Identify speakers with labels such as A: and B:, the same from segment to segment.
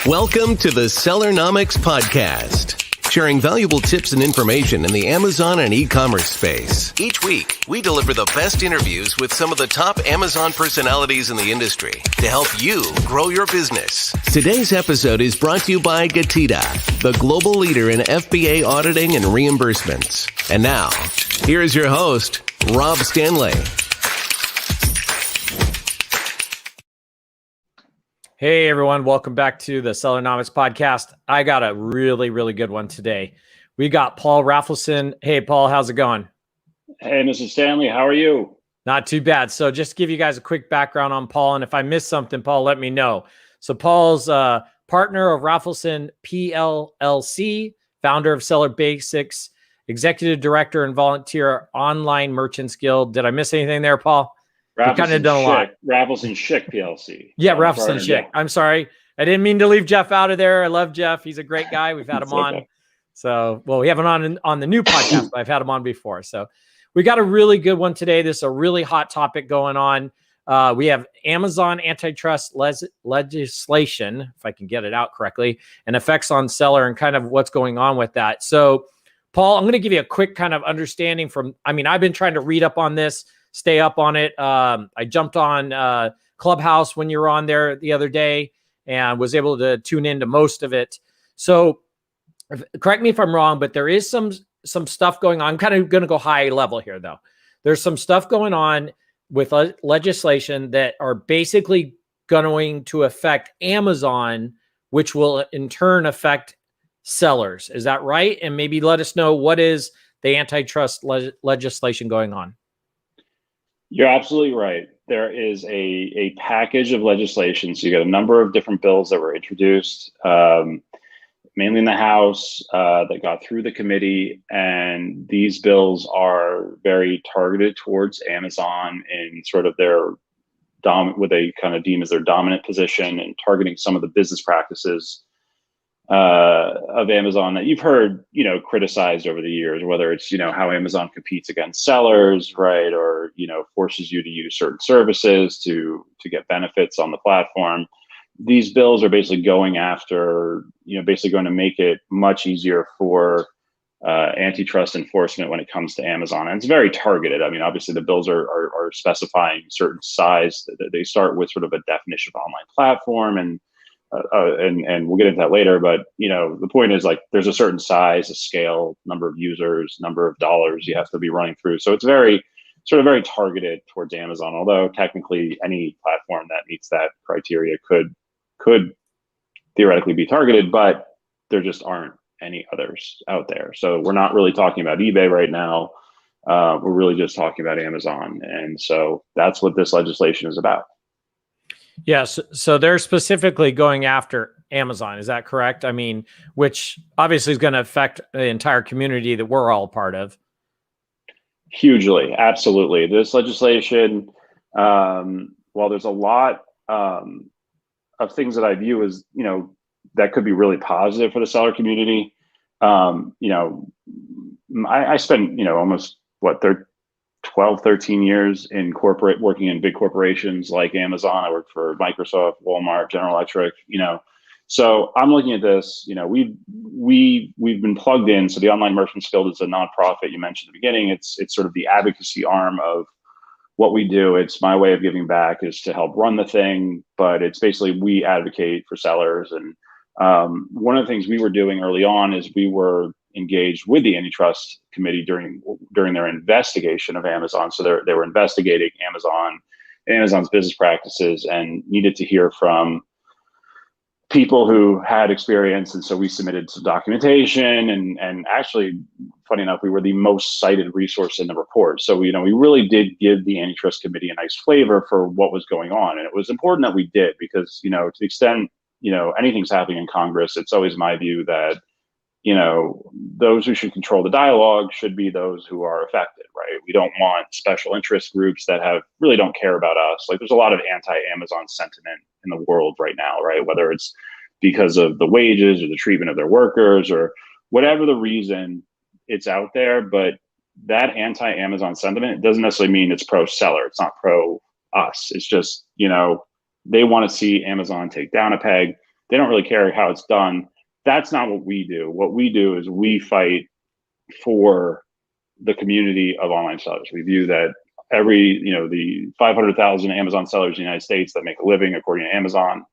A: Welcome to the Sellernomics Podcast, sharing valuable tips and information in the Amazon and e-commerce space. Each week, we deliver the best interviews with some of the top Amazon personalities in the industry to help you grow your business. Today's episode is brought to you by Getida, the global leader in FBA auditing and reimbursements. And now, here's your host, Rob Stanley.
B: Hey everyone, welcome back to the Sellernomics Podcast. I got a really good one today. We got Paul Rafelson. Hey Paul, how's it going?
C: Hey Mr. Stanley, how are you?
B: Not too bad. So just to give you guys a quick background on Paul, and if I missed something, Paul, let me know. So Paul's partner of Rafelson PLLC, founder of Seller Basics, executive director and volunteer Online Merchants Guild. Did I miss anything there, Paul? Kind of done a lot.
C: Rafelson Schick PLC.
B: Yeah, Rafelson Schick. Yeah. I'm sorry. I didn't mean to leave Jeff out of there. I love Jeff. He's a great guy. We've had him on.
C: Okay.
B: So, well, we haven't on the new podcast, but I've had him on before. So we got a really good one today. This is a really hot topic going on. We have Amazon antitrust legislation, if I can get it out correctly, and effects on seller and kind of what's going on with that. So, Paul, I'm going to give you a quick kind of understanding I've been trying to read up on this, stay up on it. I jumped on Clubhouse when you were on there the other day and was able to tune into most of it. So correct me if I'm wrong, but there is some stuff going on. I'm kind of going to go high level here, though. There's some stuff going on with legislation that are basically going to affect Amazon, which will in turn affect sellers. Is that right? And maybe let us know, what is the antitrust legislation going on?
C: You're absolutely right. There is a package of legislation. So you got a number of different bills that were introduced, mainly in the House, that got through the committee. And these bills are very targeted towards Amazon in sort of their what they kind of deem as their dominant position, and targeting some of the business practices of Amazon that you've heard, criticized over the years, whether it's, how Amazon competes against sellers, right? Or, forces you to use certain services to get benefits on the platform. These bills are basically going after, basically going to make it much easier for antitrust enforcement when it comes to Amazon. And it's very targeted. I mean, obviously the bills are specifying certain size. They start with sort of a definition of online platform, and we'll get into that later, but the point is, like, there's a certain size, a scale, number of users, number of dollars you have to be running through. So it's very targeted towards Amazon, although technically any platform that meets that criteria could theoretically be targeted, but there just aren't any others out there. So we're not really talking about eBay right now. We're really just talking about Amazon. And so that's what this legislation is about.
B: Yes. So they're specifically going after Amazon. Is that correct? I mean, which obviously is going to affect the entire community that we're all part of.
C: Hugely. Absolutely. This legislation, while there's a lot of things that I view as, that could be really positive for the seller community. I spent, almost 12, 13 years in working in big corporations like Amazon. I worked for Microsoft, Walmart, General Electric, So I'm looking at this, we've been plugged in. So the Online Merchants Guild is a nonprofit you mentioned at the beginning. It's sort of the advocacy arm of what we do. It's my way of giving back, is to help run the thing, but it's basically, we advocate for sellers. And one of the things we were doing early on is we were engaged with the antitrust committee during their investigation of Amazon. So they were investigating Amazon's business practices, and needed to hear from people who had experience. And so we submitted some documentation, and actually, funny enough, we were the most cited resource in the report. So we really did give the antitrust committee a nice flavor for what was going on. And it was important that we did, because to the extent anything's happening in Congress, it's always my view that those who should control the dialogue should be those who are affected, right? We don't want special interest groups that really don't care about us. Like, there's a lot of anti-Amazon sentiment in the world right now, right? Whether it's because of the wages or the treatment of their workers or whatever the reason, it's out there. But that anti-Amazon sentiment doesn't necessarily mean it's pro-seller. It's not pro-us. It's just, they want to see Amazon take down a peg. They don't really care how it's done. That's not what we do. What we do is we fight for the community of online sellers. We view that the 500,000 Amazon sellers in the United States that make a living, according to Amazon,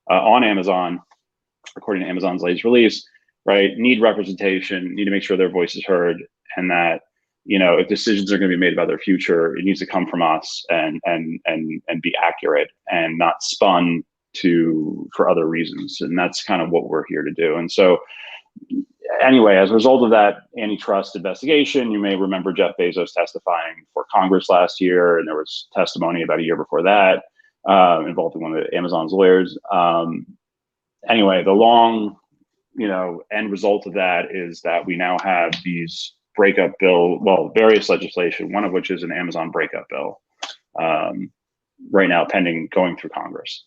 C: on Amazon, according to Amazon's latest release, right, need representation, need to make sure their voice is heard, and that, if decisions are going to be made about their future, it needs to come from us and be accurate and not spun for other reasons. And that's kind of what we're here to do. And so anyway, as a result of that antitrust investigation, you may remember Jeff Bezos testifying for Congress last year, and there was testimony about a year before that involving one of Amazon's lawyers. Anyway, the long, end result of that is that we now have these various legislation, one of which is an Amazon breakup bill, right now pending going through Congress.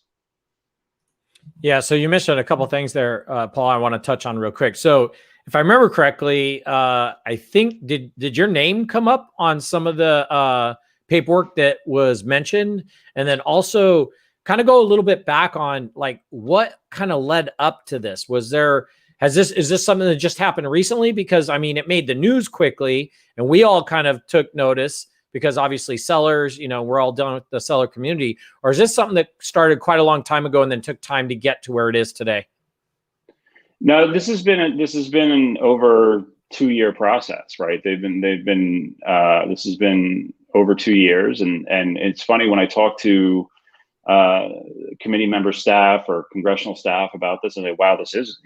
B: Yeah, so you mentioned a couple things there, Paul, I want to touch on real quick. So if I remember correctly, I think, did your name come up on some of the paperwork that was mentioned? And then also kind of go a little bit back on like what kind of led up to this? Is this something that just happened recently? Because I mean, it made the news quickly and we all kind of took notice because obviously sellers, we're all done with the seller community. Or is this something that started quite a long time ago and then took time to get to where it is today?
C: No, this has been an over 2-year process, right? This has been over 2 years. And it's funny when I talk to committee member staff or congressional staff about this, and they, wow, this is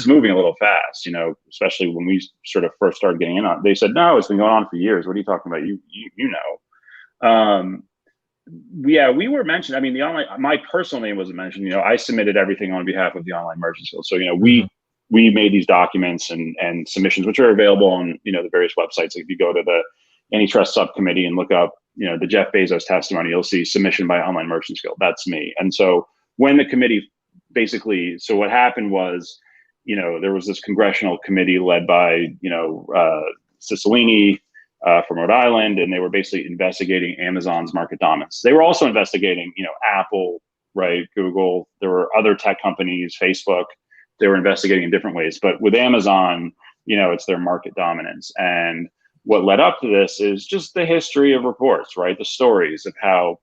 C: moving a little fast, especially when we sort of first started getting in on it. They said, no, it's been going on for years. What are you talking about? Yeah, we were mentioned. I mean, my personal name wasn't mentioned. I submitted everything on behalf of the Online Merchants Guild. So, we made these documents and submissions, which are available on, the various websites. If you go to the antitrust subcommittee and look up, the Jeff Bezos testimony, you'll see submission by Online Merchants Guild. That's me. And so when the committee so what happened was, there was this congressional committee led by, Cicilline from Rhode Island, and they were basically investigating Amazon's market dominance. They were also investigating, Apple, right, Google. There were other tech companies, Facebook. They were investigating in different ways. But with Amazon, it's their market dominance. And what led up to this is just the history of reports, right? The stories of how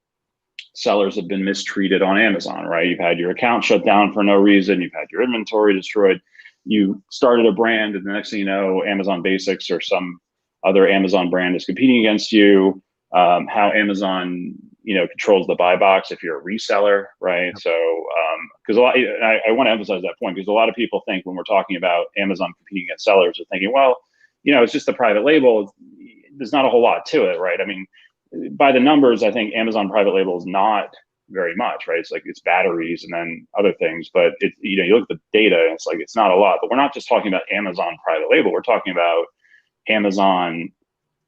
C: sellers have been mistreated on Amazon, right? You've had your account shut down for no reason. You've had your inventory destroyed. You started a brand, and the next thing you know, Amazon Basics or some other Amazon brand is competing against you. How Amazon, controls the buy box if you're a reseller, right? So, because I want to emphasize that point, because a lot of people think when we're talking about Amazon competing against sellers, they're thinking, well, it's just a private label. There's not a whole lot to it, right? I mean, by the numbers, I think Amazon private label is not very much, right? It's like it's batteries and then other things, but you look at the data and it's like it's not a lot. But we're not just talking about Amazon private label. We're talking about Amazon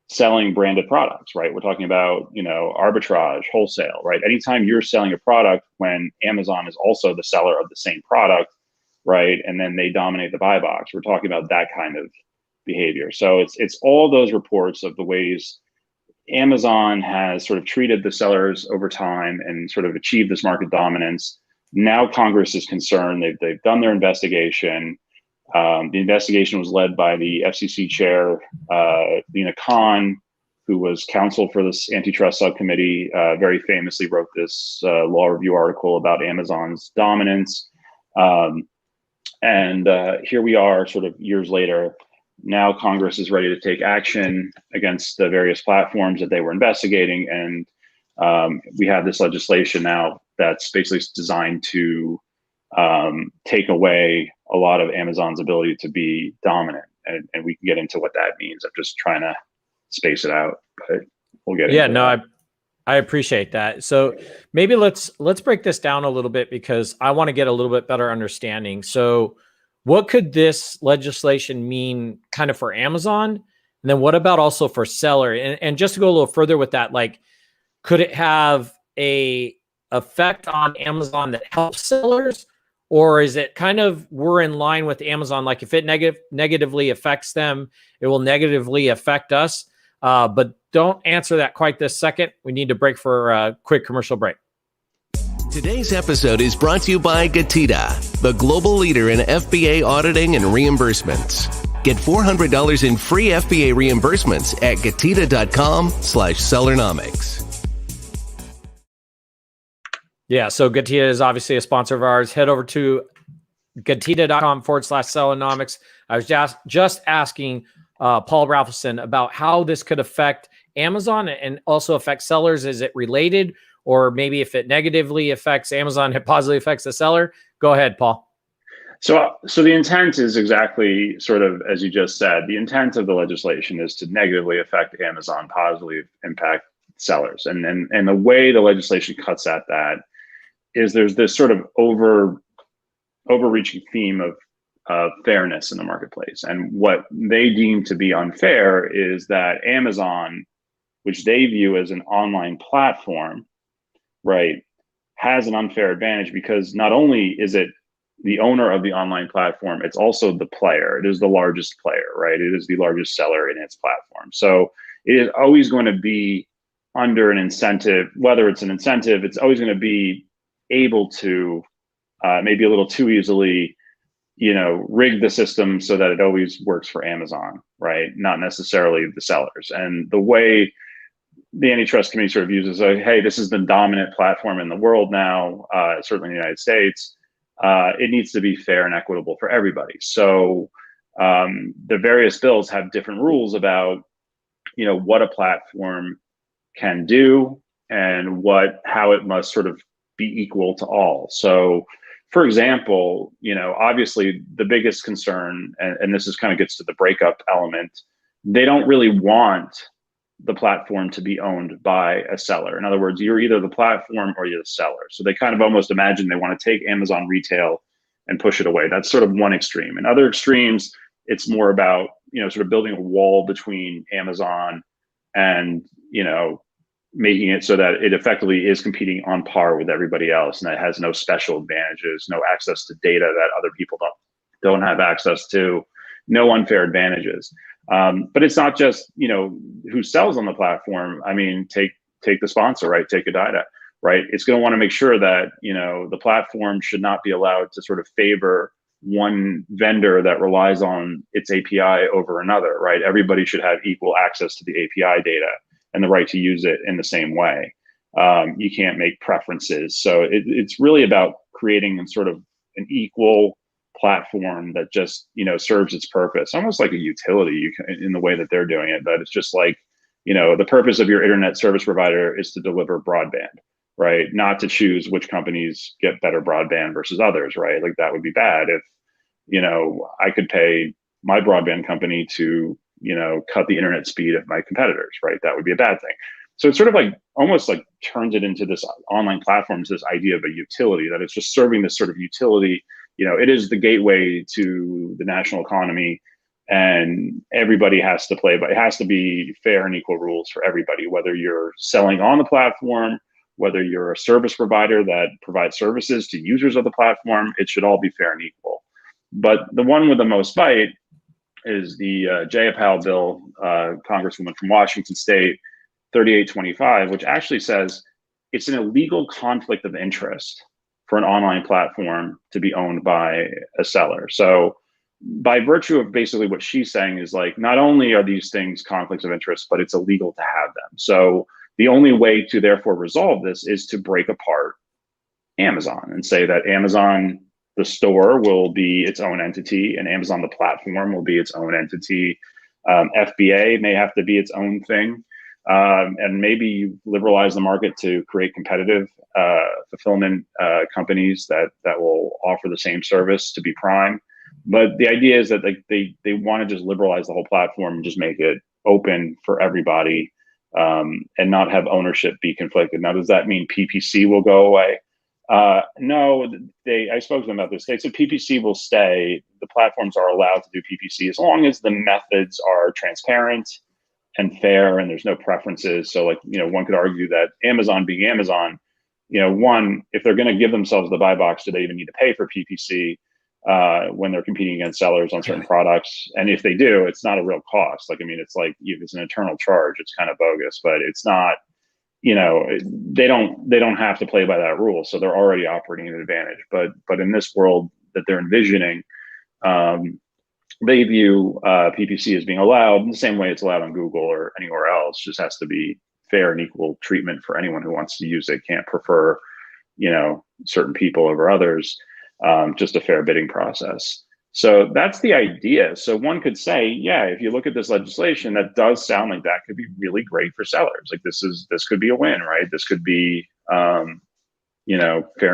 C: selling branded products, right? We're talking about arbitrage, wholesale, right? Anytime you're selling a product when Amazon is also the seller of the same product, right? And then they dominate the buy box. We're talking about that kind of behavior. So it's all those reports of the ways Amazon has sort of treated the sellers over time and sort of achieved this market dominance. Now Congress is concerned. They've done their investigation. The investigation was led by the FCC chair, Lina Khan, who was counsel for this antitrust subcommittee, very famously wrote this law review article about Amazon's dominance. And here we are sort of years later. Now Congress is ready to take action against the various platforms that they were investigating. And we have this legislation now that's basically designed to take away a lot of Amazon's ability to be dominant. And we can get into what that means. I'm just trying to space it out, but we'll get into it.
B: No, I appreciate that. So maybe let's break this down a little bit, because I want to get a little bit better understanding. So what could this legislation mean kind of for Amazon? And then what about also for seller? And just to go a little further with that, like, could it have a effect on Amazon that helps sellers? Or is it kind of we're in line with Amazon? Like if it negatively affects them, it will negatively affect us. But don't answer that quite this second. We need to break for a quick commercial break.
A: Today's episode is brought to you by Getida, the global leader in FBA auditing and reimbursements. Get $400 in free FBA reimbursements at Getida.com/Sellernomics.
B: Yeah, so Getida is obviously a sponsor of ours. Head over to Getida.com/Sellernomics. I was just asking Paul Ralphson about how this could affect Amazon and also affect sellers. Is it related? Or maybe if it negatively affects Amazon, it positively affects the seller? Go ahead, Paul.
C: So the intent is exactly sort of as you just said. The intent of the legislation is to negatively affect Amazon, positively impact sellers. And the way the legislation cuts at that is there's this sort of overreaching theme of fairness in the marketplace. And what they deem to be unfair is that Amazon, which they view as an online platform, right, has an unfair advantage because not only is it the owner of the online platform, it's also the player. It is the largest player, right? It is the largest seller in its platform. So it is always going to be under an incentive, whether it's an incentive, it's always going to be able to maybe a little too easily, rig the system so that it always works for Amazon, right? Not necessarily the sellers. And the way the antitrust committee sort of uses, hey, this is the dominant platform in the world now, certainly in the United States. It needs to be fair and equitable for everybody. So the various bills have different rules about, what a platform can do and how it must sort of be equal to all. So, for example, obviously the biggest concern, and this is kind of gets to the breakup element, they don't really want the platform to be owned by a seller. In other words, you're either the platform or you're the seller. So they kind of almost imagine they want to take Amazon retail and push it away. That's sort of one extreme. In other extremes, it's more about, sort of building a wall between Amazon and, making it so that it effectively is competing on par with everybody else, and that has no special advantages, no access to data that other people don't have access to, no unfair advantages. But it's not just, who sells on the platform. I mean, take the sponsor, right? Take Getida, right? It's going to want to make sure that, the platform should not be allowed to sort of favor one vendor that relies on its API over another, right? Everybody should have equal access to the API data and the right to use it in the same way. You can't make preferences. So it's really about creating sort of an equal platform that just, serves its purpose, almost like a utility in the way that they're doing it. But it's just like, the purpose of your internet service provider is to deliver broadband, right? Not to choose which companies get better broadband versus others, right? Like that would be bad if, I could pay my broadband company to, cut the internet speed of my competitors, right? That would be a bad thing. So it's sort of like almost like turns it into this online platforms, this idea of a utility, that it's just serving this sort of utility. It is the gateway to the national economy, and everybody has to play, but it has to be fair and equal rules for everybody, whether you're selling on the platform, whether you're a service provider that provides services to users of the platform, it should all be fair and equal. But the one with the most bite is the Jayapal bill, Congresswoman from Washington State, 3825, which actually says it's an illegal conflict of interest for an online platform to be owned by a seller. So by virtue of basically what she's saying is like, not only are these things conflicts of interest, but it's illegal to have them. So the only way to therefore resolve this is to break apart Amazon and say that Amazon, the store, will be its own entity, and Amazon, the platform, will be its own entity. FBA may have to be its own thing. And maybe liberalize the market to create competitive fulfillment companies that will offer the same service to be prime. But the idea is that they want to just liberalize the whole platform and just make it open for everybody, and not have ownership be conflicted. Now, does that mean PPC will go away? No, I spoke to them about this. They said PPC will stay. The platforms are allowed to do PPC as long as the methods are transparent and fair, and there's no preferences. So like, one could argue that Amazon being Amazon, one, if they're going to give themselves the buy box, do they even need to pay for PPC when they're competing against sellers on certain products? And if they do, it's not a real cost. Like, I mean, it's like, if it's an internal charge, it's kind of bogus, but it's not, they don't have to play by that rule, so they're already operating at an advantage. But in this world that they're envisioning, they view PPC as being allowed in the same way it's allowed on Google or anywhere else. Just has to be fair and equal treatment for anyone who wants to use it. Can't prefer, certain people over others. Just a fair bidding process. So that's the idea. So one could say, yeah, if you look at this legislation, that does sound like that could be really great for sellers. Like this could be a win, right? This could be, fair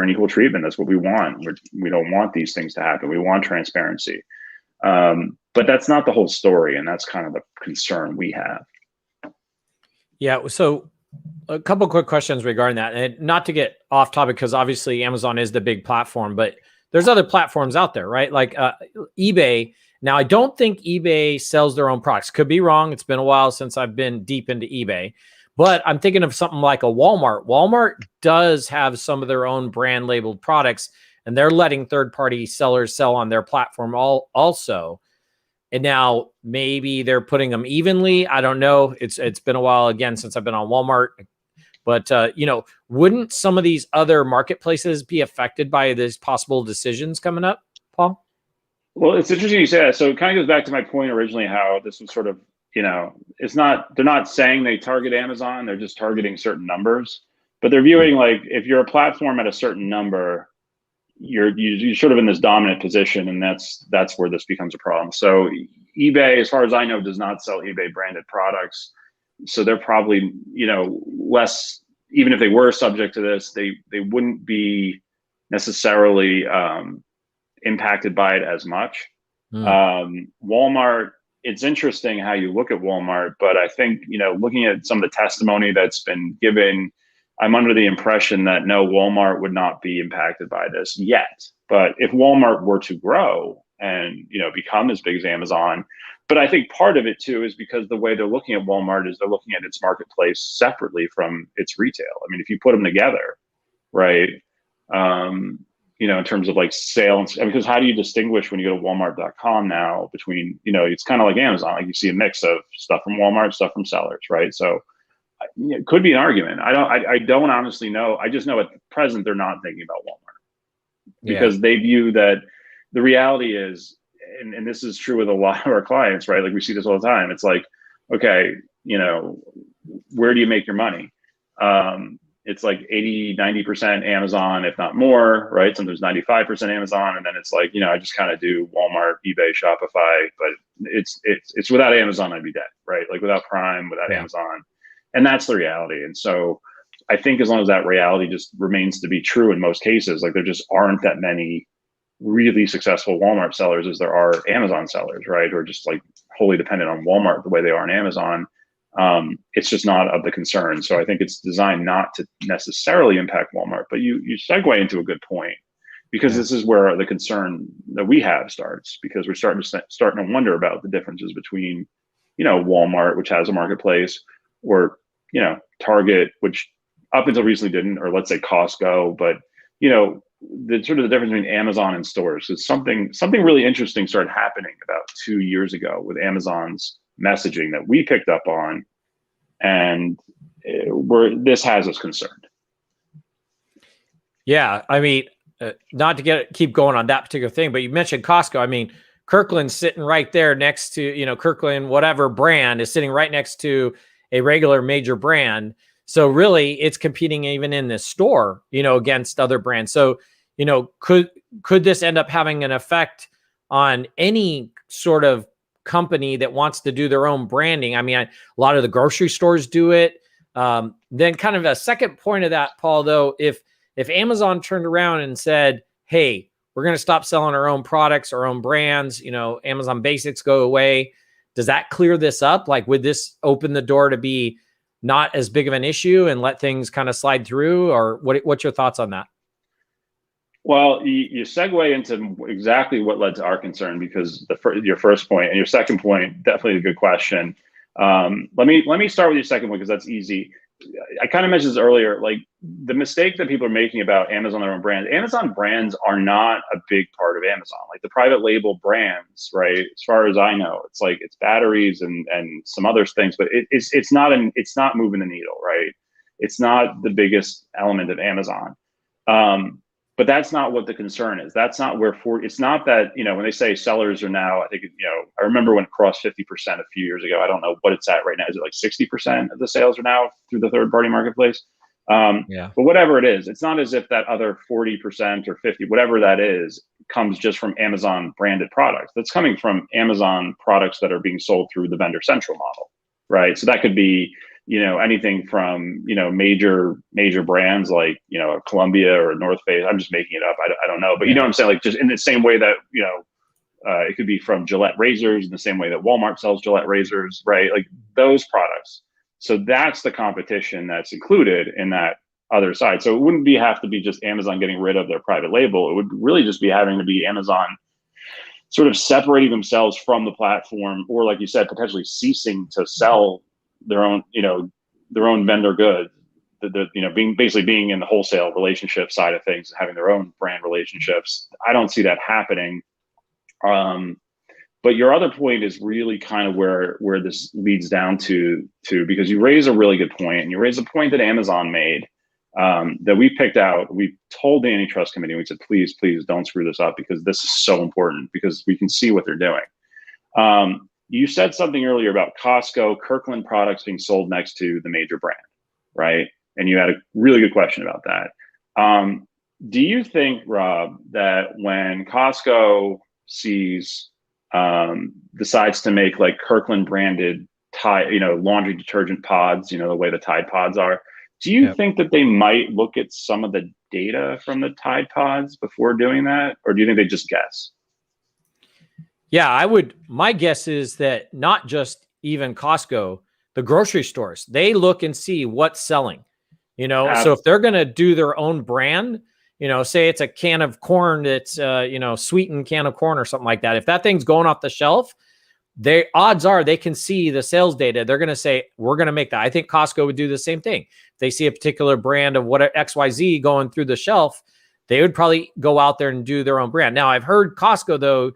C: and equal treatment. That's what we want. We don't want these things to happen. We want transparency. But that's not the whole story. And that's kind of the concern we have.
B: Yeah. So a couple quick questions regarding that, and not to get off topic, because obviously Amazon is the big platform, but there's other platforms out there, right? Like eBay. Now, I don't think eBay sells their own products. Could be wrong. It's been a while since I've been deep into eBay, but I'm thinking of something like a Walmart. Walmart does have some of their own brand labeled products, and they're letting third-party sellers sell on their platform also. And now maybe they're putting them evenly. I don't know. It's been a while again since I've been on Walmart. But, wouldn't some of these other marketplaces be affected by these possible decisions coming up, Paul?
C: Well, it's interesting you say that. So it kind of goes back to my point originally, how this was sort of, they're not saying they target Amazon. They're just targeting certain numbers. But they're viewing, like, if you're a platform at a certain number, you're sort of in this dominant position, and that's where this becomes a problem. So eBay, as far as I know, does not sell eBay branded products. So they're probably, less, even if they were subject to this, they wouldn't be necessarily impacted by it as much. Walmart, it's interesting how you look at Walmart, but I think, looking at some of the testimony that's been given, I'm under the impression that no, Walmart would not be impacted by this yet. But if Walmart were to grow and, become as big as Amazon, but I think part of it too is because the way they're looking at Walmart is they're looking at its marketplace separately from its retail. I mean, if you put them together, right, in terms of like sales, because how do you distinguish when you go to Walmart.com now between, it's kind of like Amazon, like you see a mix of stuff from Walmart, stuff from sellers, right? So it could be an argument. I don't honestly know. I just know at present they're not thinking about Walmart because they view that the reality is, and this is true with a lot of our clients, right? Like we see this all the time. It's like, okay, where do you make your money? It's like 80, 90% Amazon, if not more, right? Sometimes 95% Amazon. And then it's like, I just kind of do Walmart, eBay, Shopify, but it's without Amazon, I'd be dead, right? Like without Prime, without Amazon. And that's the reality. And so I think as long as that reality just remains to be true in most cases, like there just aren't that many really successful Walmart sellers as there are Amazon sellers, right? Who are just like wholly dependent on Walmart the way they are on Amazon. It's just not of the concern. So I think it's designed not to necessarily impact Walmart, but you segue into a good point, because this is where the concern that we have starts, because we're starting to wonder about the differences between, Walmart, which has a marketplace, or, Target, which up until recently didn't, or let's say Costco, but, the sort of the difference between Amazon and stores is something really interesting started happening about 2 years ago with Amazon's messaging that we picked up on, and this has us concerned.
B: Yeah, I mean, not to keep going on that particular thing, but you mentioned Costco. I mean, Kirkland's sitting right there next to, Kirkland, whatever brand is sitting right next to a regular major brand. So really it's competing even in this store, against other brands. So, could this end up having an effect on any sort of company that wants to do their own branding? I mean, a lot of the grocery stores do it. Then kind of a second point of that, Paul, though, if Amazon turned around and said, hey, we're going to stop selling our own products, our own brands, Amazon Basics go away, does that clear this up? Like, would this open the door to be not as big of an issue and let things kind of slide through? Or what's your thoughts on that?
C: Well, you segue into exactly what led to our concern, because your first point and your second point, definitely a good question. Let me start with your second one, because that's easy. I kind of mentioned this earlier, like the mistake that people are making about Amazon, their own brand. Amazon brands are not a big part of Amazon. Like the private label brands, right? As far as I know, it's like it's batteries and some other things, but it's not moving the needle, right? It's not the biggest element of Amazon. But that's not what the concern is. That's not where it's not that, when they say sellers are now, I think, I remember when it crossed 50% a few years ago. I don't know what it's at right now. Is it like 60% of the sales are now through the third party marketplace?
B: Yeah.
C: But whatever it is, it's not as if that other 40% or 50, whatever that is, comes just from Amazon branded products. That's coming from Amazon products that are being sold through the Vendor Central model, right? So that could be, anything from, major brands like, Columbia or North Face. I'm just making it up. I don't know, but you know what I'm saying? Like, just in the same way that, it could be from Gillette razors in the same way that Walmart sells Gillette razors, right? Like those products. So that's the competition that's included in that other side. So it wouldn't have to be just Amazon getting rid of their private label. It would really just be having to be Amazon sort of separating themselves from the platform, or like you said, potentially ceasing to sell their own, their own vendor goods. Being in the wholesale relationship side of things, having their own brand relationships. I don't see that happening. But your other point is really kind of where this leads down to because you raise a really good point, and you raise a point that Amazon made, that we picked out. We told the antitrust committee, we said, please don't screw this up, because this is so important, because we can see what they're doing. You said something earlier about Costco, Kirkland products being sold next to the major brand, right? And you had a really good question about that. Do you think, Rob, that when Costco decides to make like Kirkland branded Tide, laundry detergent pods, the way the Tide pods are, do you think that they might look at some of the data from the Tide pods before doing that? Or do you think they just guess?
B: Yeah, my guess is that not just even Costco, the grocery stores, they look and see what's selling, so if they're going to do their own brand, say it's a can of corn that's, sweetened can of corn or something like that. If that thing's going off the shelf, odds are they can see the sales data. They're going to say, we're going to make that. I think Costco would do the same thing. If they see a particular brand of what XYZ going through the shelf, they would probably go out there and do their own brand. Now, I've heard Costco, though,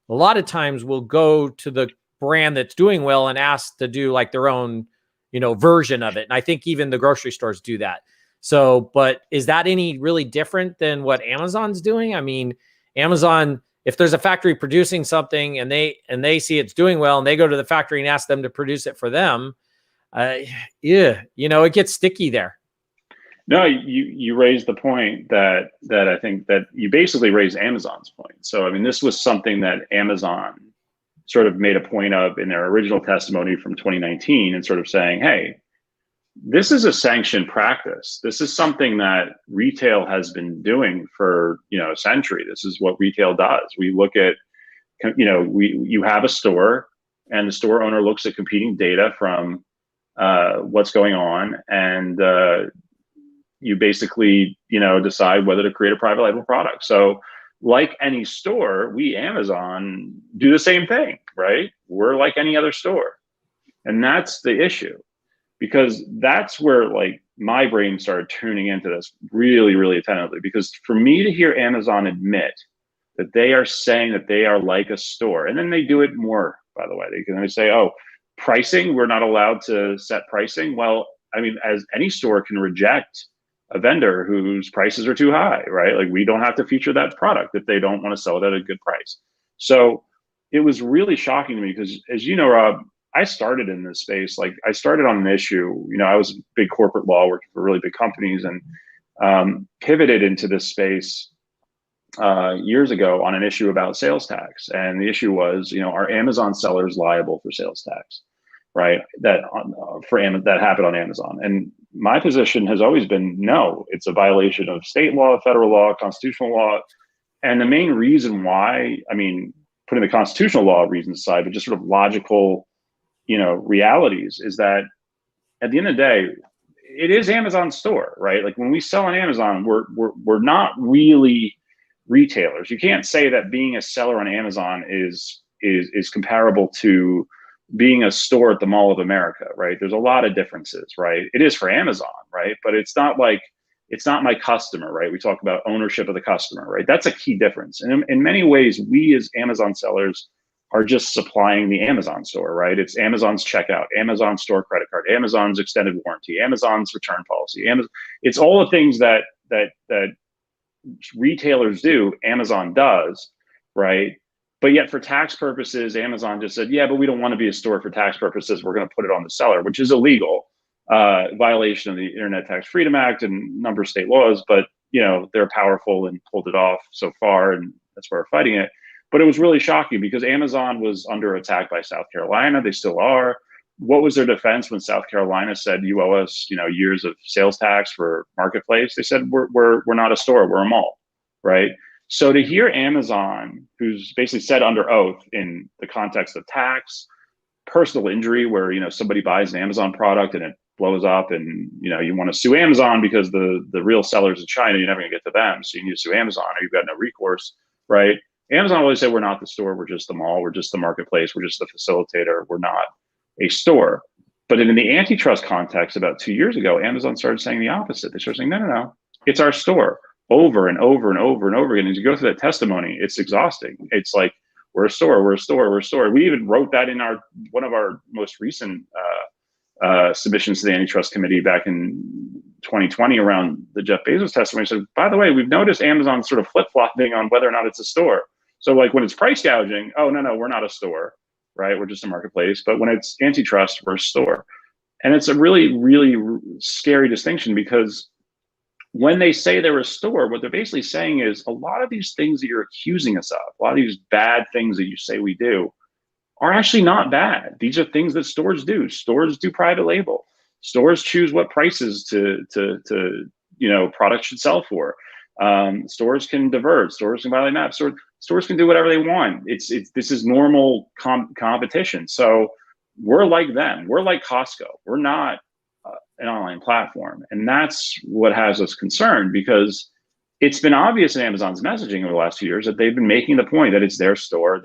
B: a lot of times will go to the brand that's doing well and ask to do like their own, version of it. And I think even the grocery stores do that. So, but is that any really different than what Amazon's doing? I mean, Amazon, if there's a factory producing something and they see it's doing well and they go to the factory and ask them to produce it for them, it gets sticky there.
C: No, you raised the point that I think that you basically raised Amazon's point. So, I mean, this was something that Amazon sort of made a point of in their original testimony from 2019, and sort of saying, hey, this is a sanctioned practice. This is something that retail has been doing for, a century. This is what retail does. We look at, you have a store, and the store owner looks at competing data from what's going on, and you basically, decide whether to create a private label product. So like any store, we, Amazon, do the same thing, right? We're like any other store. And that's the issue, because that's where like my brain started tuning into this really, really attentively. Because for me to hear Amazon admit that they are saying that they are like a store, and then they do it more, by the way, they say, oh, pricing, we're not allowed to set pricing. Well, I mean, as any store can reject a vendor whose prices are too high, right? Like, we don't have to feature that product if they don't want to sell it at a good price. So it was really shocking to me, because, as you know, Rob, I started in this space. Like, I started on an issue, I was big corporate law, working for really big companies, and pivoted into this space years ago on an issue about sales tax. And the issue was, are Amazon sellers liable for sales tax, right? That happened on Amazon. And my position has always been, no, it's a violation of state law, federal law, constitutional law. And the main reason why, I mean, putting the constitutional law reasons aside, but just sort of logical, realities, is that at the end of the day, it is Amazon's store, right? Like, when we sell on Amazon, we're not really retailers. You can't say that being a seller on Amazon is comparable to being a store at the Mall of America, right? There's a lot of differences, right? It is for Amazon, right? But it's not like, it's not my customer, right? We talk about ownership of the customer, right? That's a key difference. And in many ways, we as Amazon sellers are just supplying the Amazon store, right? It's Amazon's checkout, Amazon store credit card, Amazon's extended warranty, Amazon's return policy. It's all the things that retailers do, Amazon does, right? But yet for tax purposes, Amazon just said, yeah, but we don't want to be a store for tax purposes. We're going to put it on the seller, which is illegal, violation of the Internet Tax Freedom Act and a number of state laws. But, they're powerful and pulled it off so far, and that's why we're fighting it. But it was really shocking because Amazon was under attack by South Carolina. They still are. What was their defense when South Carolina said, you owe us, years of sales tax for marketplace? They said, we're not a store, we're a mall, right? So to hear Amazon, who's basically said under oath in the context of tax, personal injury, where somebody buys an Amazon product and it blows up, and you want to sue Amazon because the real sellers in China, you're never gonna get to them, so you need to sue Amazon or you've got no recourse, right? Amazon always said, we're not the store, we're just the mall, we're just the marketplace, we're just the facilitator, we're not a store. But in the antitrust context, about 2 years ago, Amazon started saying the opposite. They started saying, no, it's our store, over and over and over and over again. As you go through that testimony, it's exhausting. It's like, we're a store, we're a store, we're a store. We even wrote that in one of our most recent submissions to the antitrust committee back in 2020 around the Jeff Bezos testimony. So, by the way, we've noticed Amazon sort of flip-flopping on whether or not it's a store. So like when it's price gouging, oh, no, we're not a store, right? We're just a marketplace. But when it's antitrust, we're a store. And it's a really, really scary distinction, because when they say they're a store, what they're basically saying is a lot of these things that you're accusing us of, a lot of these bad things that you say we do, are actually not bad. These are things that stores do. Stores do private label. Stores choose what prices to products should sell for. Stores can divert. Stores can violate maps. Stores can do whatever they want. This is normal competition. So we're like them. We're like Costco. We're not an online platform, and that's what has us concerned, because it's been obvious in Amazon's messaging over the last few years that they've been making the point that it's their store,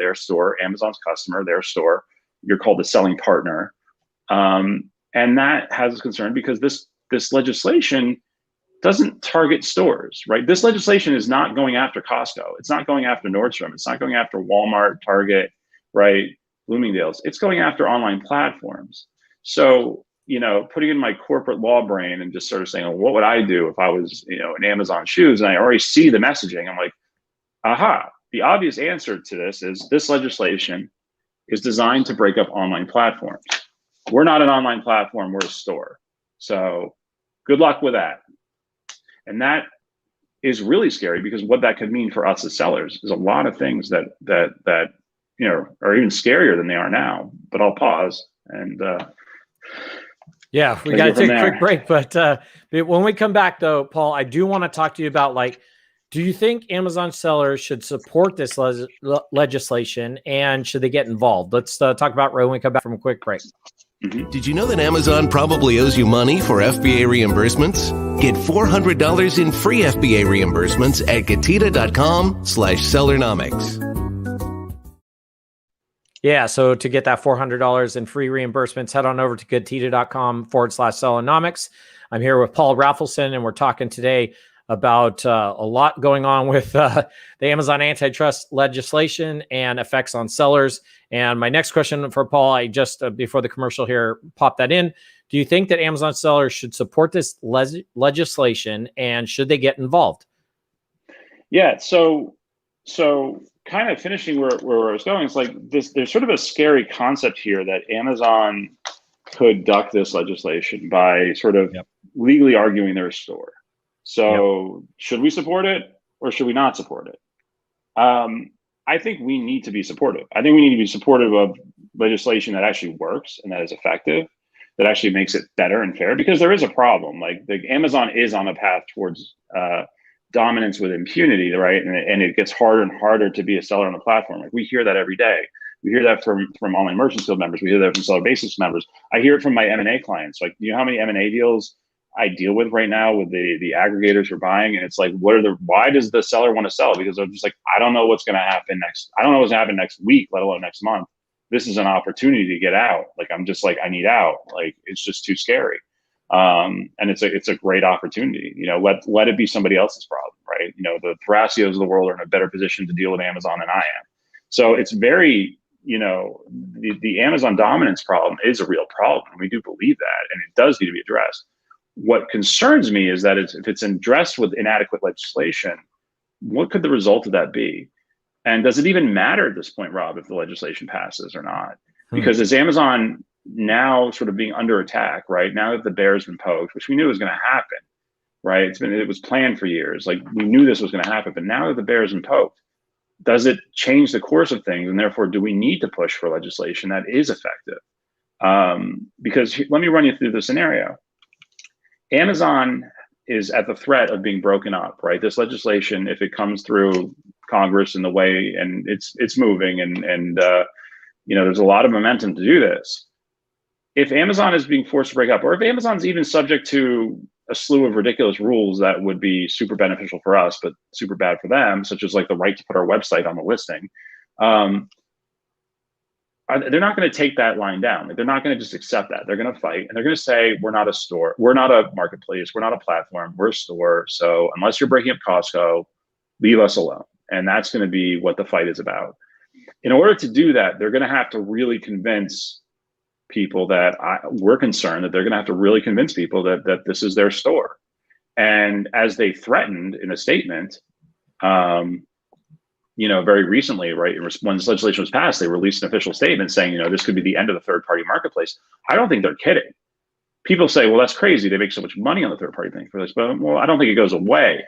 C: Amazon's customer, their store. You're called the selling partner, and that has us concerned because this legislation doesn't target stores, right? This legislation is not going after Costco. It's not going after Nordstrom. It's not going after Walmart, Target, right? Bloomingdale's. It's going after online platforms. So, putting in my corporate law brain and just sort of saying, well, what would I do if I was, in Amazon shoes? And I already see the messaging. I'm like, aha, the obvious answer to this legislation is designed to break up online platforms. We're not an online platform, we're a store. So good luck with that. And that is really scary, because what that could mean for us as sellers is a lot of things that are even scarier than they are now. But I'll pause and
B: yeah, we got to take a quick break. But when we come back, though, Paul, I do want to talk to you about, do you think Amazon sellers should support this legislation, and should they get involved? Let's talk about when we come back from a quick break.
A: Mm-hmm. Did you know that Amazon probably owes you money for FBA reimbursements? Get $400 in free FBA reimbursements at Getida.com/Sellernomics.
B: Yeah, so to get that $400 in free reimbursements, head on over to Getida.com/Sellernomics. I'm here with Paul Rafelson, and we're talking today about a lot going on with the Amazon antitrust legislation and effects on sellers. And my next question for Paul, I just, before the commercial here, popped that in. Do you think that Amazon sellers should support this legislation, and should they get involved?
C: Yeah, so kind of finishing where I was going, it's like this, there's sort of a scary concept here that Amazon could duck this legislation by sort of legally arguing their store. So should we support it, or should we not support it? I think we need to be supportive. I think we need to be supportive of legislation that actually works and that is effective, that actually makes it better and fair, because there is a problem. Like Amazon is on a path towards dominance with impunity, right? And it gets harder and harder to be a seller on the platform. Like we hear that every day. We hear that from Online Merchants Guild members. We hear that from Seller Basics members. I hear it from my M&A clients. Like, you know how many M&A deals I deal with right now with the aggregators who are buying, and it's like, why does the seller want to sell? Because they're just like, I don't know what's going to happen next. I don't know what's going to happen next week, let alone next month. This is an opportunity to get out. Like, I'm just like, I need out. Like, it's just too scary. And it's a great opportunity. Let it be somebody else's problem, right? The Thracios of the world are in a better position to deal with Amazon than I am. So it's very, the Amazon dominance problem is a real problem. We do believe that, and it does need to be addressed. What concerns me is that if it's addressed with inadequate legislation, what could the result of that be? And does it even matter at this point, Rob, if the legislation passes or not? Because is Amazon now sort of being under attack, right? Now that the bear's been poked, which we knew was going to happen, right? It was planned for years. Like, we knew this was going to happen, but now that the bear's been poked, does it change the course of things? And therefore, do we need to push for legislation that is effective? Because let me run you through the scenario. Amazon is at the threat of being broken up, right? This legislation, if it comes through Congress in the way, and it's moving, and there's a lot of momentum to do this. If Amazon is being forced to break up, or if Amazon's even subject to a slew of ridiculous rules that would be super beneficial for us, but super bad for them, such as like the right to put our website on the listing, they're not going to take that line down. They're not going to just accept that. They're going to fight, and they're going to say, we're not a store, we're not a marketplace, we're not a platform, we're a store. So unless you're breaking up Costco, leave us alone. And that's going to be what the fight is about. In order to do that, they're going to have to really convince people that we're concerned that they're going to have to really convince people that this is their store. And as they threatened in a statement, very recently, right, when this legislation was passed, they released an official statement saying, this could be the end of the third-party marketplace. I don't think they're kidding. People say, well, that's crazy. They make so much money on the third-party thing for this. But, well, I don't think it goes away.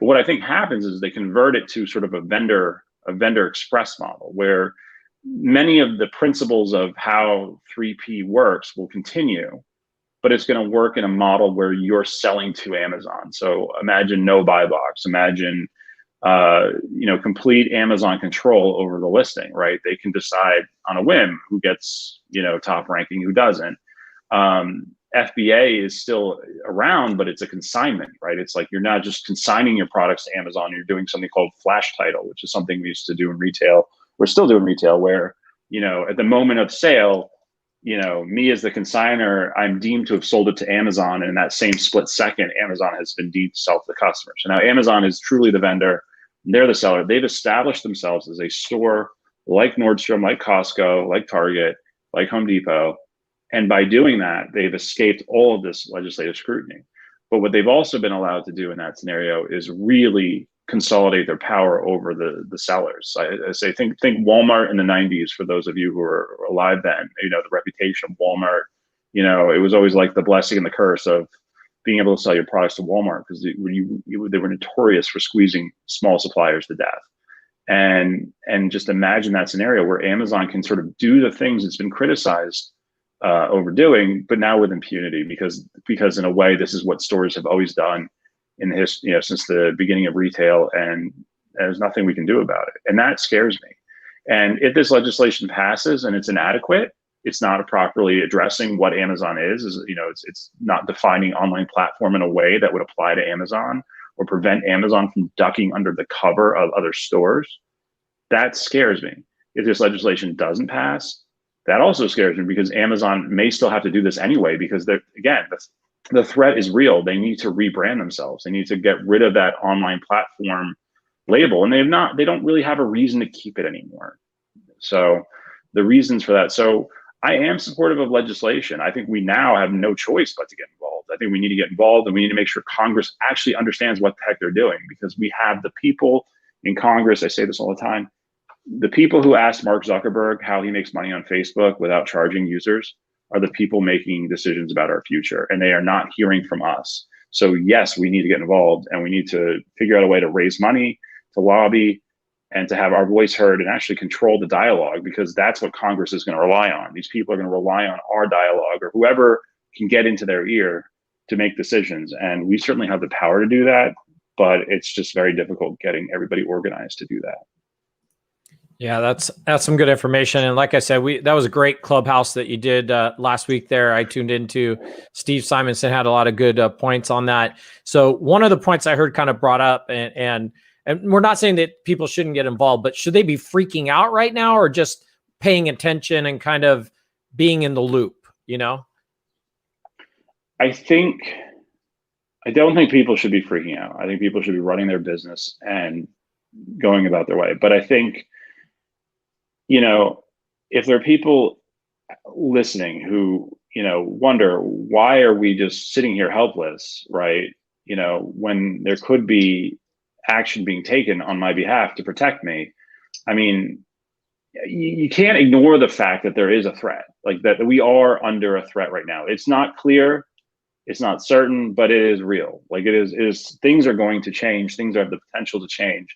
C: But what I think happens is they convert it to sort of a vendor express model, where many of the principles of how 3P works will continue, but it's going to work in a model where you're selling to Amazon. So imagine no buy box, imagine complete Amazon control over the listing, right? They can decide on a whim who gets, top ranking, who doesn't. FBA is still around, but it's a consignment, right? It's like you're not just consigning your products to Amazon, you're doing something called flash title, which is something we used to do in retail. We're still doing retail where, at the moment of sale, me as the consigner, I'm deemed to have sold it to Amazon, and in that same split second, Amazon has been deemed to sell to the customer. So now Amazon is truly the vendor, they're the seller. They've established themselves as a store like Nordstrom, like Costco, like Target, like Home Depot. And by doing that, they've escaped all of this legislative scrutiny. But what they've also been allowed to do in that scenario is really consolidate their power over the sellers. I say, think Walmart in the 90s, for those of you who were alive then, the reputation of Walmart, it was always like the blessing and the curse of being able to sell your products to Walmart, because they were notorious for squeezing small suppliers to death. And just imagine that scenario where Amazon can sort of do the things it's been criticized overdoing, but now with impunity, because in a way, this is what stores have always done in the history, since the beginning of retail, and there's nothing we can do about it. And that scares me. And if this legislation passes and it's inadequate, it's not properly addressing what Amazon is it's not defining online platform in a way that would apply to Amazon or prevent Amazon from ducking under the cover of other stores. That scares me. If this legislation doesn't pass, that also scares me, because Amazon may still have to do this anyway, because the threat is real. They need to rebrand themselves. They need to get rid of that online platform label, and they don't really have a reason to keep it anymore. So the reasons for that. So I am supportive of legislation. I think we now have no choice but to get involved. I think we need to get involved, and we need to make sure Congress actually understands what the heck they're doing, because we have the people in Congress. I say this all the time. The people who asked Mark Zuckerberg how he makes money on Facebook without charging users are the people making decisions about our future, and they are not hearing from us. So yes, we need to get involved, and we need to figure out a way to raise money, to lobby, and to have our voice heard, and actually control the dialogue, because that's what Congress is going to rely on. These people are going to rely on our dialogue, or whoever can get into their ear to make decisions. And we certainly have the power to do that, but it's just very difficult getting everybody organized to do that.
B: Yeah, that's some good information. And like I said, that was a great clubhouse that you did last week there. I tuned into. Steve Simonson had a lot of good points on that. So one of the points I heard kind of brought up, and we're not saying that people shouldn't get involved, but should they be freaking out right now, or just paying attention and kind of being in the loop,
C: I don't think people should be freaking out. I think people should be running their business and going about their way. But I think, if there are people listening who, wonder, why are we just sitting here helpless, right? When there could be action being taken on my behalf to protect me. I mean, you can't ignore the fact that there is a threat, like that we are under a threat right now. It's not clear, it's not certain, but it is real. Like it is things are going to change. Things have the potential to change,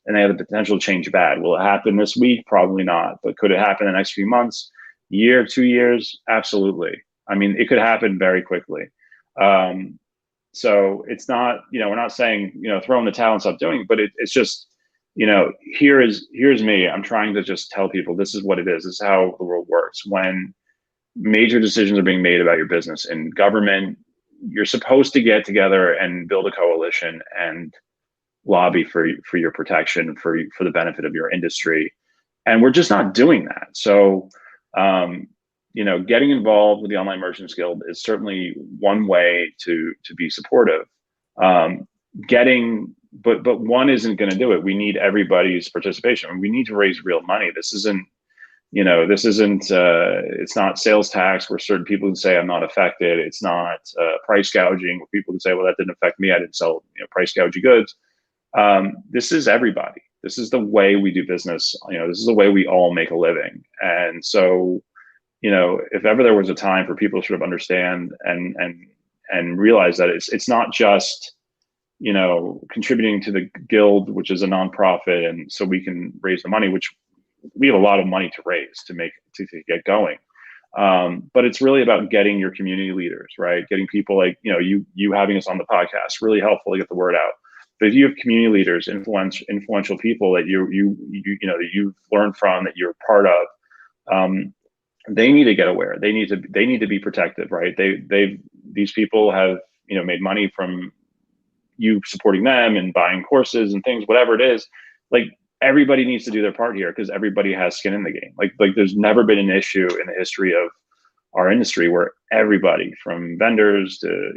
C: and they have the potential to change bad. Will it happen this week? Probably not. But could it happen in the next few months, year, 2 years? Absolutely. I mean, it could happen very quickly. So it's not, we're not saying, throw in the towel and stop doing it, but it's just, here's me. I'm trying to just tell people this is what it is. This is how the world works. When major decisions are being made about your business in government, you're supposed to get together and build a coalition and lobby for your protection, for the benefit of your industry. And we're just not doing that. So, getting involved with the Online Merchants Guild is certainly one way to be supportive. But one isn't going to do it. We need everybody's participation. We need to raise real money. This isn't, it's not sales tax where certain people can say I'm not affected. It's not price gouging where people can say, well, that didn't affect me. I didn't sell price gouging goods. This is everybody. This is the way we do business. This is the way we all make a living. And so, if ever there was a time for people to sort of understand and realize that it's not just, contributing to the guild, which is a nonprofit, and so we can raise the money, which we have a lot of money to raise to get going. But it's really about getting your community leaders, right? Getting people like, you having us on the podcast, really helpful to get the word out. But if you have community leaders, influential people that that you've learned from, that you're part of, they need to get aware. They need to be protective, right? These people have, made money from you supporting them and buying courses and things, whatever it is. Like, everybody needs to do their part here because everybody has skin in the game. Like there's never been an issue in the history of our industry where everybody, from vendors to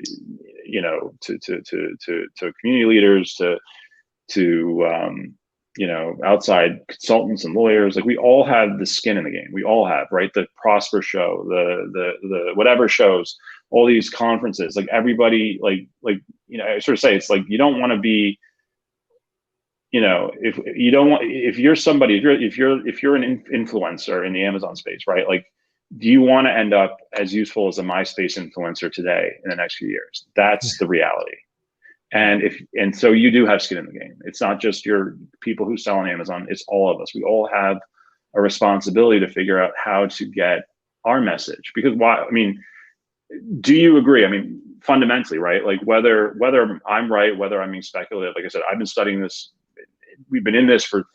C: community leaders to outside consultants and lawyers, like we all have the skin in the game. We all have, right? The Prosper show, the whatever shows, all these conferences, like everybody, I sort of say, it's like, you don't want to be, if you're somebody, if you're an influencer in the Amazon space, right? Like, do you want to end up as useful as a MySpace influencer today in the next few years? That's the reality. And so you do have skin in the game. It's not just your people who sell on Amazon. It's all of us. We all have a responsibility to figure out how to get our message. Because do you agree? I mean, fundamentally, right? Like whether I'm right, whether I'm being speculative, like I said, I've been studying this. We've been in this for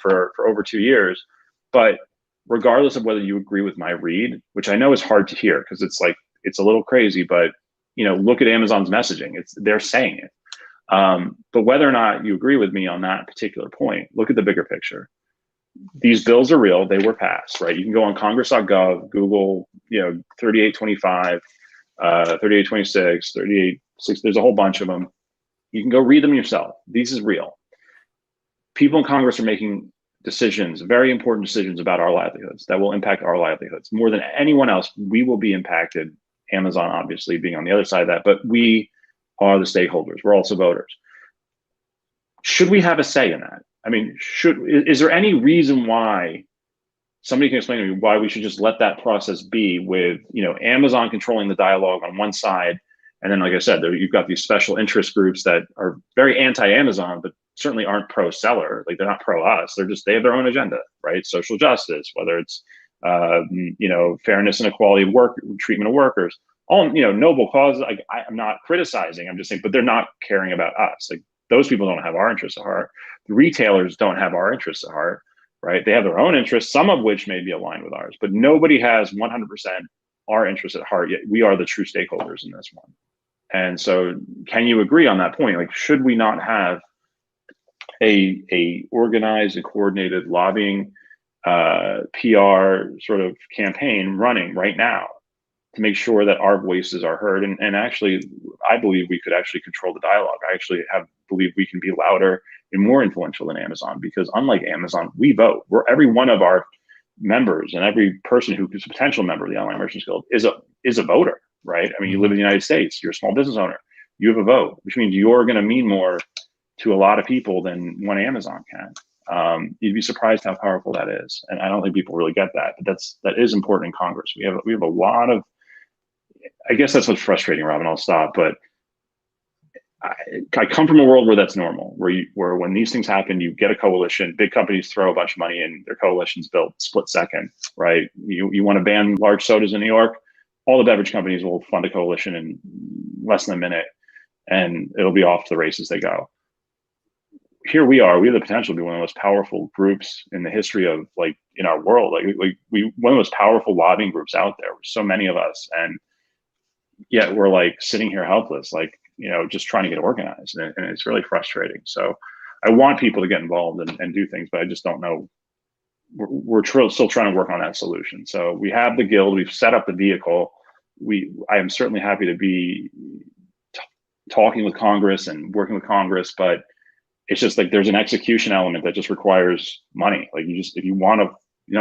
C: over 2 years, but regardless of whether you agree with my read, which I know is hard to hear because it's a little crazy, but look at Amazon's messaging. They're saying it. But whether or not you agree with me on that particular point, look at the bigger picture. These bills are real. They were passed, right? You can go on congress.gov, Google, 3825, 3826, 386. There's a whole bunch of them. You can go read them yourself. This is real. People in Congress are making decisions, very important decisions about our livelihoods that will impact our livelihoods more than anyone else. We will be impacted. Amazon, obviously, being on the other side of that, but we are the stakeholders. We're also voters. Should we have a say in that? I mean, is there any reason why somebody can explain to me why we should just let that process be with, Amazon controlling the dialogue on one side? And then, like I said, you've got these special interest groups that are very anti-Amazon, but certainly aren't pro-seller. Like, they're not pro-us. They have their own agenda, right? Social justice, whether it's, fairness and equality of treatment of workers, all, noble causes. I'm not criticizing. I'm just saying, but they're not caring about us. Like, those people don't have our interests at heart. The retailers don't have our interests at heart, right? They have their own interests, some of which may be aligned with ours, but nobody has 100% our interests at heart. Yet we are the true stakeholders in this one. And so, can you agree on that point? Like, should we not have a organized and coordinated lobbying PR sort of campaign running right now to make sure that our voices are heard? And actually, I believe we could actually control the dialogue. I actually believe we can be louder and more influential than Amazon, because unlike Amazon, we vote. Every one of our members and every person who is a potential member of the Online Merchants Guild is a voter, right? I mean, you live in the United States, you're a small business owner, you have a vote, which means you're going to mean more to a lot of people than one Amazon can. You'd be surprised how powerful that is, and I don't think people really get that. But that is important in Congress. We have a lot of. I guess that's what's frustrating, Robin. I'll stop, but I come from a world where that's normal, where when these things happen, you get a coalition, big companies throw a bunch of money in, their coalition's built split second, right? You want to ban large sodas in New York, all the beverage companies will fund a coalition in less than a minute, and it'll be off to the races they go. Here we have the potential to be one of the most powerful groups in the history of, like, in our world. Like we one of the most powerful lobbying groups out there. So many of us, and yet we're like sitting here helpless, like, just trying to get organized, and it's really frustrating. So I want people to get involved and do things, but I just don't know. We're still trying to work on that solution. So we have the guild, we've set up the vehicle. I am certainly happy to be talking with Congress and working with Congress, but it's just like there's an execution element that just requires money. Like if you want to,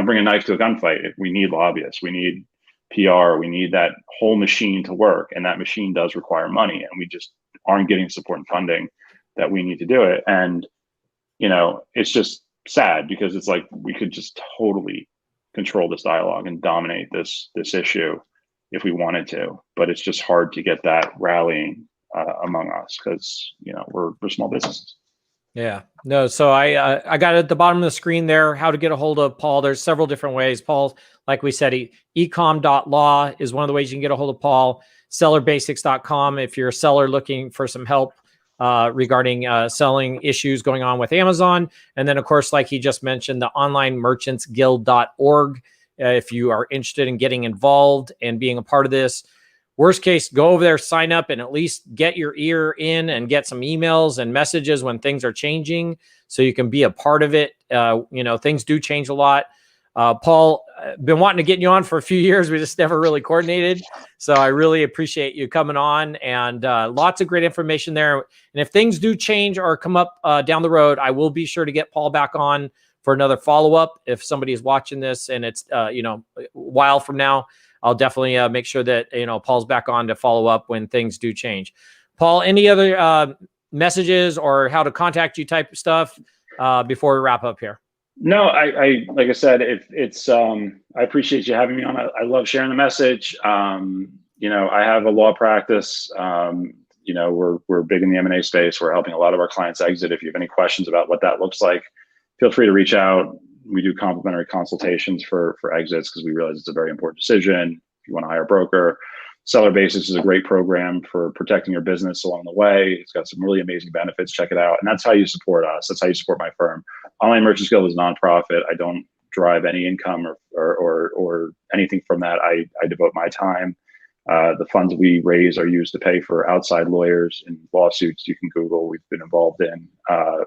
C: bring a knife to a gunfight, we need lobbyists, we need PR, we need that whole machine to work, and that machine does require money, and we just aren't getting support and funding that we need to do it. And it's just sad, because it's like we could just totally control this dialogue and dominate this issue if we wanted to, but it's just hard to get that rallying among us, because we're small businesses.
B: Yeah, no. So I got at the bottom of the screen there how to get a hold of Paul. There's several different ways. Paul, like we said, ecom.law is one of the ways you can get a hold of Paul. Sellerbasics.com if you're a seller looking for some help regarding selling issues going on with Amazon. And then, of course, like he just mentioned, the onlinemerchantsguild.org if you are interested in getting involved and being a part of this. Worst case, go over there, sign up, and at least get your ear in and get some emails and messages when things are changing, so you can be a part of it. Things do change a lot. Paul, been wanting to get you on for a few years. We just never really coordinated. So I really appreciate you coming on, and lots of great information there. And if things do change or come up down the road, I will be sure to get Paul back on for another follow-up. If somebody is watching this and it's, a while from now, I'll definitely make sure that, Paul's back on to follow up when things do change. Paul, any other messages or how to contact you type of stuff before we wrap up here?
C: No, I like I said, it's I appreciate you having me on. I love sharing the message. I have a law practice. We're big in the M&A space. We're helping a lot of our clients exit. If you have any questions about what that looks like, feel free to reach out. We do complimentary consultations for exits, because we realize it's a very important decision. If you want to hire a broker, Seller Basics is a great program for protecting your business along the way. It's got some really amazing benefits. Check it out. And that's how you support us. That's how you support my firm. Online Merchants Guild is a nonprofit. I don't drive any income or anything from that. I devote my time. The funds we raise are used to pay for outside lawyers in lawsuits you can Google we've been involved in,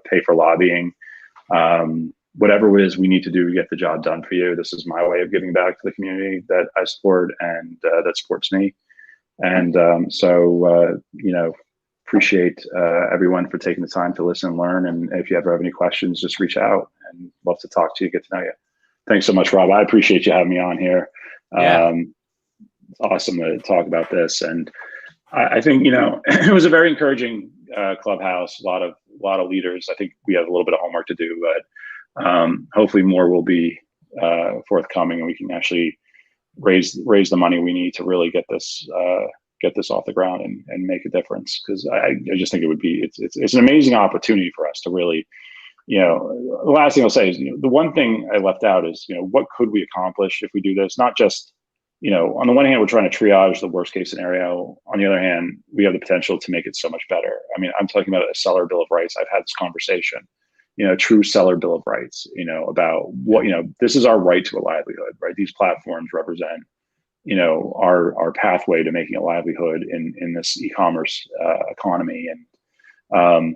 C: pay for lobbying. Whatever it is we need to do to get the job done for you. This is my way of giving back to the community that I support and that supports me. And appreciate everyone for taking the time to listen and learn. And if you ever have any questions, just reach out, and love to talk to you, get to know you. Thanks so much, Rob. I appreciate you having me on here.
B: Yeah.
C: It's awesome to talk about this. And I think, it was a very encouraging clubhouse, a lot of leaders. I think we have a little bit of homework to do, but hopefully more will be forthcoming, and we can actually raise the money we need to really get this off the ground and make a difference. Because I just think it's an amazing opportunity for us to really, the last thing I'll say is, the one thing I left out is, what could we accomplish if we do this? Not just, on the one hand, we're trying to triage the worst case scenario. On the other hand, we have the potential to make it so much better. I mean, I'm talking about a seller bill of rights. I've had this conversation. True seller bill of rights, about what, this is our right to a livelihood, right? These platforms represent, our pathway to making a livelihood in this e-commerce economy. And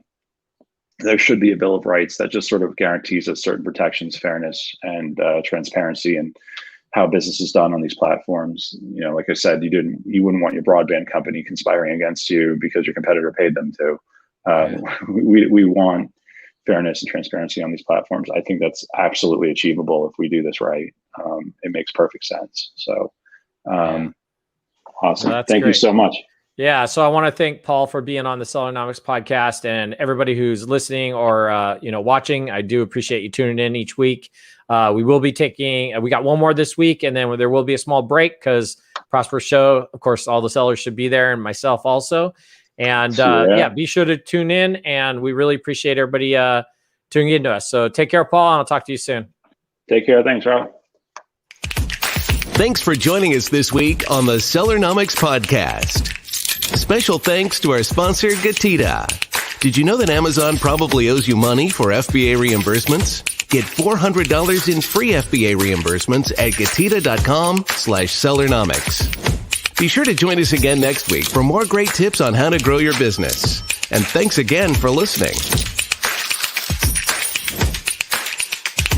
C: there should be a bill of rights that just sort of guarantees us certain protections, fairness, and transparency, and how business is done on these platforms. Like I said, you wouldn't want your broadband company conspiring against you because your competitor paid them to. We want fairness and transparency on these platforms. I think that's absolutely achievable if we do this right. it makes perfect sense. So awesome.
B: Well,
C: Thank you so much.
B: Yeah. So I want to thank Paul for being on the Sellernomics podcast, and everybody who's listening or, watching. I do appreciate you tuning in each week. We will be we got one more this week, and then there will be a small break because Prosperous Show, of course, all the sellers should be there, and myself also. And be sure to tune in, and we really appreciate everybody tuning in to us. So take care, Paul, and I'll talk to you soon.
C: Take care. Thanks, Rob.
A: Thanks for joining us this week on the Sellernomics podcast. Special thanks to our sponsor, Getida. Did you know that Amazon probably owes you money for FBA reimbursements? Get $400 in free FBA reimbursements at Getida.com/Sellernomics. Be sure to join us again next week for more great tips on how to grow your business. And thanks again for listening.